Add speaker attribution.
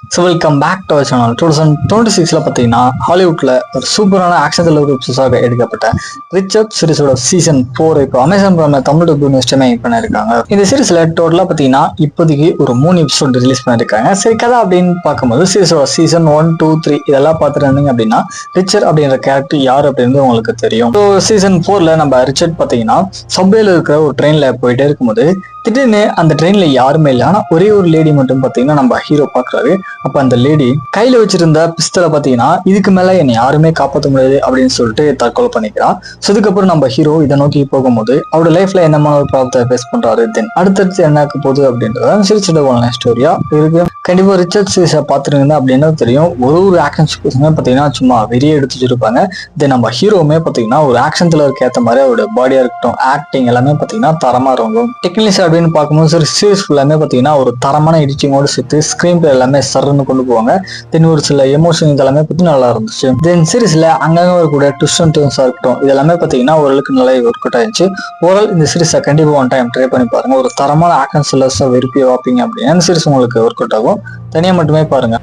Speaker 1: So welcome back to our channel. 2026 பார்த்தீங்கன்னா ஹாலிவுட்ல ஒரு சூப்பரான ஆக்ஷன் த்ரில்லர் எபிசோடாக எடுக்கப்பட்ட ரிச்சர்ட் சீரிஸோட சீசன் 4 இப்போ அமேசான் பிரைம்ல தமிழ் டப் ஸ்ட்ரீமிங் பண்ணியிருக்காங்க. இந்த சீரிஸ்ல டோட்டலா பார்த்தீங்கன்னா இப்போதைக்கு ஒரு 3 எபிசோட் ரிலீஸ் பண்ணியிருக்காங்க. சரி, கதை அப்படின்னு பார்க்கும்போது சீரிஸோட சீசன் 1, 2, 3 இதெல்லாம் பார்த்துருந்தீங்க அப்படின்னா ரிச்சர்ட் அப்படின்ற கேரக்டர் யார் அப்படின்னு உங்களுக்கு தெரியும். ஸோ சீசன் 4ல நம்ம ரிச்சர்ட் பார்த்தீங்கன்னா சப்வேல இருக்கிற ஒரு ட்ரெயின்ல போயிட்டே இருக்கும்போது திடீர்னு அந்த ட்ரெயின்ல யாருமே இல்லை, ஆனா ஒரே ஒரு லேடி மட்டும் பாத்தீங்கன்னா நம்ம ஹீரோ பாக்குறாரு. அப்ப அந்த லேடி கையில வச்சிருந்த பிஸ்தலை பாத்தீங்கன்னா இதுக்கு மேல என்னை யாருமே காப்பாற்ற முடியாது அப்படின்னு சொல்லிட்டு தற்கொலை பண்ணிக்கிறான். ஸோ இதுக்கப்புறம் நம்ம ஹீரோ இதை நோக்கி போகும்போது அவரோட லைஃப்ல என்னமான ஒரு ப்ராப்ளத்தை ஃபேஸ் பண்றாரு, தென் அடுத்தடுத்து என்ன ஆக்க போகுது அப்படின்றத சிரிச்சிட ஸ்டோரியா இருக்கு. கண்டிப்பா ரிச்சர்ட் சீரிஸை பார்த்துருந்தா அப்படின்னு தெரியும். ஒரு ஆக்ஷன் சீக்வன்ஸுமே பாத்தீங்கன்னா சும்மா வெறிய எடுத்து வச்சிருப்பாங்க. தென் நம்ம ஹீரோவுமே பாத்தீங்கன்னா ஒரு ஆக்ஷன் த்ரில்லருக்கு ஏற்ற மாதிரி அவரோட பாடியா இருக்கட்டும், ஆக்டிங் எல்லாமே பாத்தீங்கன்னா தரமா இருக்கும். டெக்னிக்கலி அப்படின்னு பார்க்கும்போது சீரிஸ் ஃபுல்லாமே பார்த்தீங்கன்னா ஒரு தரமான எடிட்டிங்கோடு சேர்த்து ஸ்க்ரீன் பிளே எல்லாமே சர்ன்னு கொண்டு போவாங்க. தென் ஒரு சில எமோஷன் இதெல்லாமே பற்றி நல்லா இருந்துச்சு. தென் சீரிஸ்ல அங்கங்க வரக்கூடிய ட்விஸ்ட் அண்ட் டர்ன்ஸாக இருக்கட்டும், இதெல்லாமே பார்த்தீங்கன்னா ஓரளவுக்கு நல்லா ஒர்க் அவுட் ஆயிடுச்சு. ஓவரால் இந்த சீரிஸை கண்டிப்பாக ஒன் டைம் ட்ரை பண்ணி பாருங்க. ஒரு தரமான ஆக்ஷன் த்ரில்லர்ஸாக விரும்பி பார்ப்பீங்க அப்படின்னா இந்த சீரிஸ் உங்களுக்கு ஒர்க் அவுட் ஆகும். தனியாக மட்டுமே பாருங்க.